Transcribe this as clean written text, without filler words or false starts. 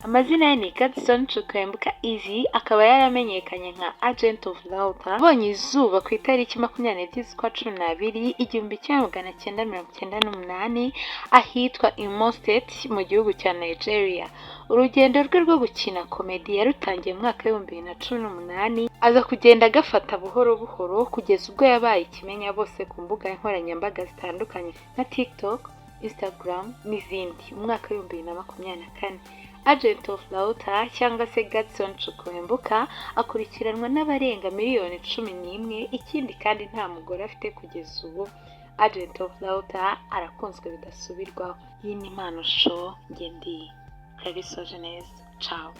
Amazina ye ni Gadson Chukwembuka Easy, akaba yaramenyekanye nka Agent of Laughter. Abonye izuba ku itariki 22 z'ukwa 12 1998 ahitwa Imo State mu gihugu cya Nigeria. Urugendo rwe rwo gukina komedi yarutangiye mu mwaka wa 2018, aza kugenda agafata buhoro buhoro kugeza ubwo yabaye ikimenya bose ku mbuga nkoranyambaga zitandukanye nka TikTok, Instagram n'izindi. Mu mwaka wa 2024 Agent of Laughter cyangwa se Gadson Chukwembuka akurikiranwa n'abarenga miliyoni 11. Ikindi kandi nta mugore afite kugeza ubu. Agent of Laughter arakunzwe bidasubirwaho. Iyi ni Impano Show, njye ndi Clarisse. Ciao.